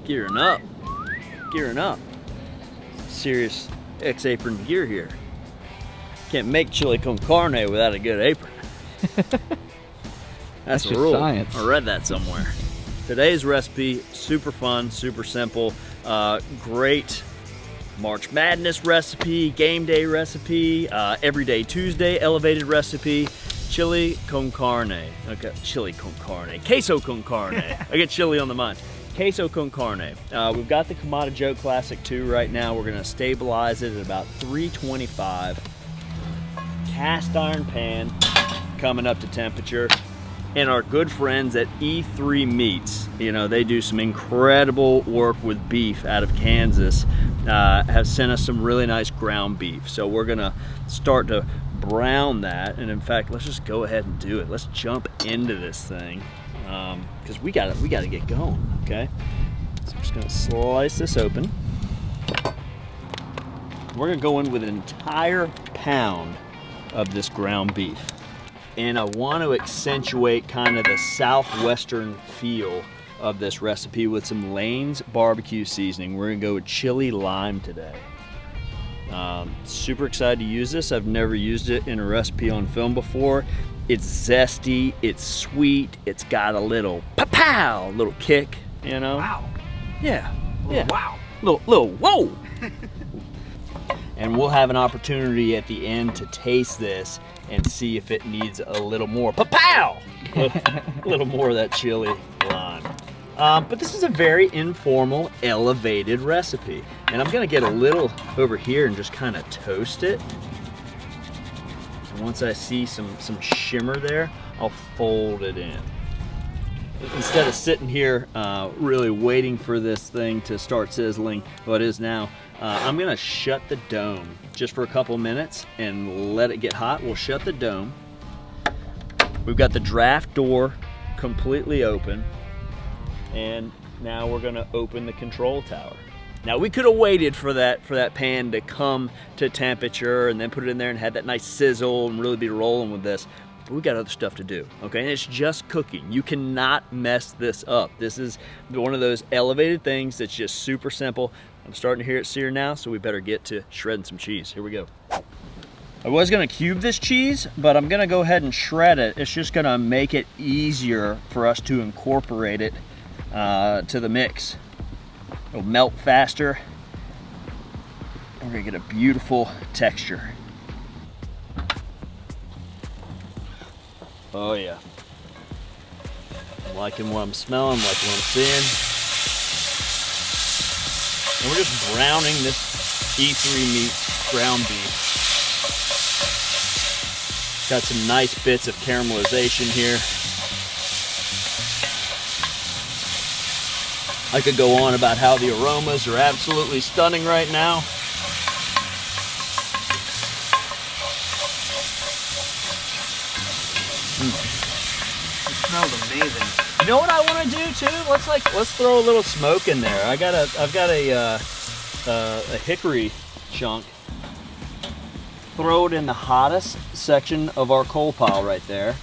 Gearing up. Gearing up. Serious X-apron gear here. Can't make chili con carne without a good apron. That's a just rule. science. I read that somewhere. Today's recipe, super fun, super simple. Great March Madness recipe, game day recipe, everyday Tuesday elevated recipe. Chili con carne. Okay, chili con carne. Queso con carne. I get chili on the mind. Queso con carne. We've got the Kamado Joe Classic 2 right now. We're gonna stabilize it at about 325. Cast iron pan coming up to temperature. And our good friends at E3 Meats, you know, they do some incredible work with beef out of Kansas, have sent us some really nice ground beef. So we're gonna start to brown that. And in fact, let's just go ahead and do it. Let's jump into this thing because we gotta get going, okay? So I'm just gonna slice this open. We're gonna go in with an entire pound of this ground beef. And I want to accentuate kind of the southwestern feel of this recipe with some Lane's barbecue seasoning. We're gonna go with chili lime today. Super excited to use this. I've never used it in a recipe on film before. It's zesty, it's sweet, it's got a little pow, little kick, you know? Wow. Yeah, yeah. Wow. Little whoa. And we'll have an opportunity at the end to taste this and see if it needs a little more pow, a little more of that chili lime. But this is a very informal, elevated recipe. And I'm gonna get a little over here and just kind of toast it. And once I see some shimmer there, I'll fold it in. Instead of sitting here really waiting for this thing to start sizzling, what it is now, I'm gonna shut the dome just for a couple minutes and let it get hot. We'll shut the dome. We've got the draft door completely open, and now we're gonna open the control tower. Now we could have waited for that pan to come to temperature and then put it in there and had that nice sizzle and really be rolling with this. But we got other stuff to do, okay? And it's just cooking. You cannot mess this up. This is one of those elevated things that's just super simple. I'm starting to hear it sear now, so we better get to shredding some cheese. Here we go. I was gonna cube this cheese, but I'm gonna go ahead and shred it. It's just gonna make it easier for us to incorporate it to the mix. It'll melt faster. And we're gonna get a beautiful texture. Oh yeah. I'm liking what I'm smelling, liking what I'm seeing. And we're just browning this E3 Meats ground beef. Got some nice bits of caramelization here. I could go on about how the aromas are absolutely stunning right now. It smells amazing. You know what I want to do too? Let's throw a little smoke in there. I've got a hickory chunk. Throw it in the hottest section of our coal pile right there,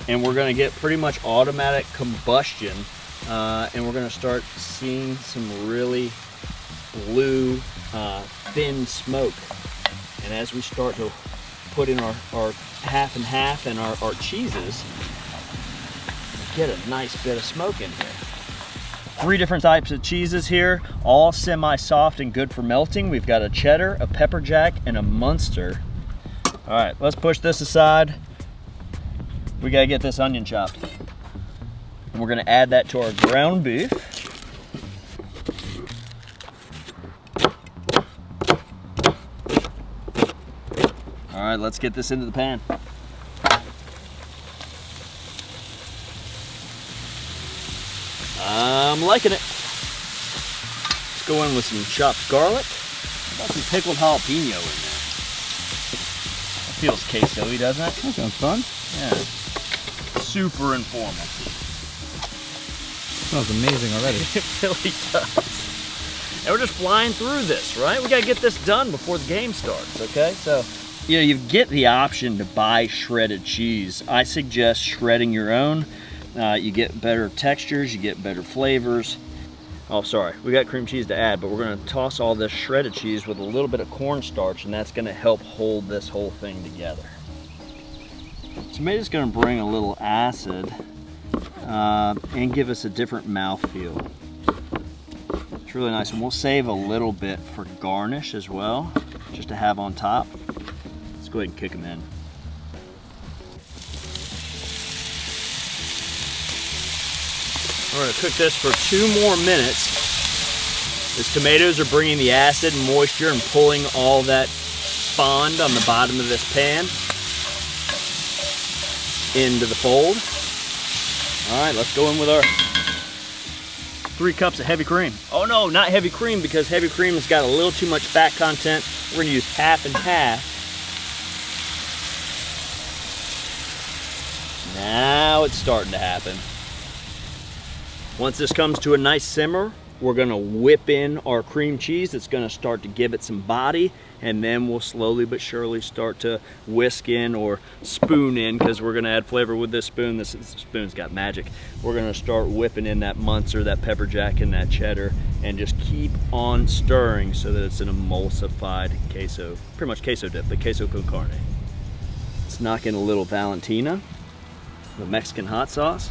and we're gonna get pretty much automatic combustion, and we're gonna start seeing some really blue, thin smoke. And as we start to put in our half and half and our cheeses, get a nice bit of smoke in here. 3 different types of cheeses here, all semi-soft and good for melting. We've got a cheddar, a pepper jack, and a Munster. All right, let's push this aside. We gotta get this onion chopped. And we're gonna add that to our ground beef. All right, let's get this into the pan. I'm liking it. Let's go in with some chopped garlic. Got some pickled jalapeno in there. That feels queso-y, doesn't it? That sounds fun. Yeah. Super informal. Smells amazing already. It really does. And we're just flying through this, right? We gotta get this done before the game starts, okay? So, you know, you get the option to buy shredded cheese. I suggest shredding your own. You get better textures, you get better flavors. Oh, sorry, we got cream cheese to add, but we're gonna toss all this shredded cheese with a little bit of cornstarch, and that's gonna help hold this whole thing together. Tomato's gonna bring a little acid and give us a different mouthfeel. It's really nice, and we'll save a little bit for garnish as well, just to have on top. Let's go ahead and kick them in. We're gonna cook this for 2 more minutes. These tomatoes are bringing the acid and moisture and pulling all that fond on the bottom of this pan into the fold. All right, let's go in with our 3 cups of heavy cream. Oh no, not heavy cream, because heavy cream has got a little too much fat content. We're gonna use half and half. Now it's starting to happen. Once this comes to a nice simmer, we're gonna whip in our cream cheese. It's gonna start to give it some body, and then we'll slowly but surely start to whisk in or spoon in, because we're gonna add flavor with this spoon. This spoon's got magic. We're gonna start whipping in that Munster, that pepper jack, and that cheddar, and just keep on stirring so that it's an emulsified queso, pretty much queso dip, but queso con carne. Let's knock in a little Valentina, the Mexican hot sauce.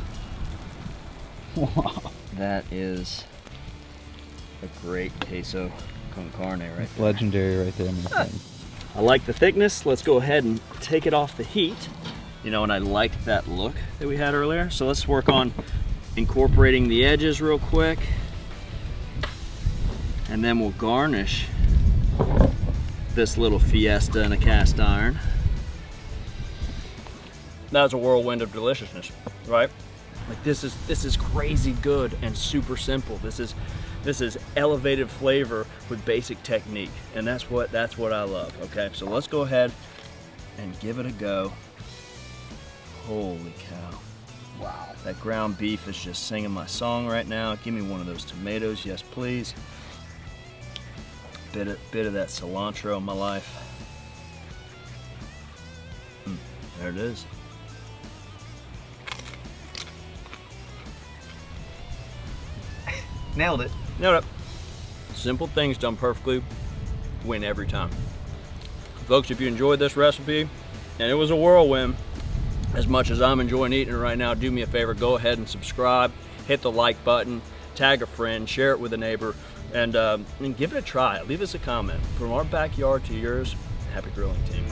Wow. That is a great queso con carne right there. Legendary right there, my friend. I like the thickness. Let's go ahead and take it off the heat. You know, and I liked that look that we had earlier. So let's work on incorporating the edges real quick. And then we'll garnish this little fiesta in a cast iron. That was a whirlwind of deliciousness, right? Like this is crazy good and super simple. This is elevated flavor with basic technique, and that's what I love. Okay, so let's go ahead and give it a go. Holy cow! Wow, that ground beef is just singing my song right now. Give me one of those tomatoes, yes please. Bit of that cilantro in my life. There it is. Nailed it. Nailed it. Simple things done perfectly win every time. Folks, if you enjoyed this recipe, and it was a whirlwind, as much as I'm enjoying eating it right now, do me a favor, go ahead and subscribe, hit the like button, tag a friend, share it with a neighbor, and give it a try. Leave us a comment. From our backyard to yours, happy grilling, team.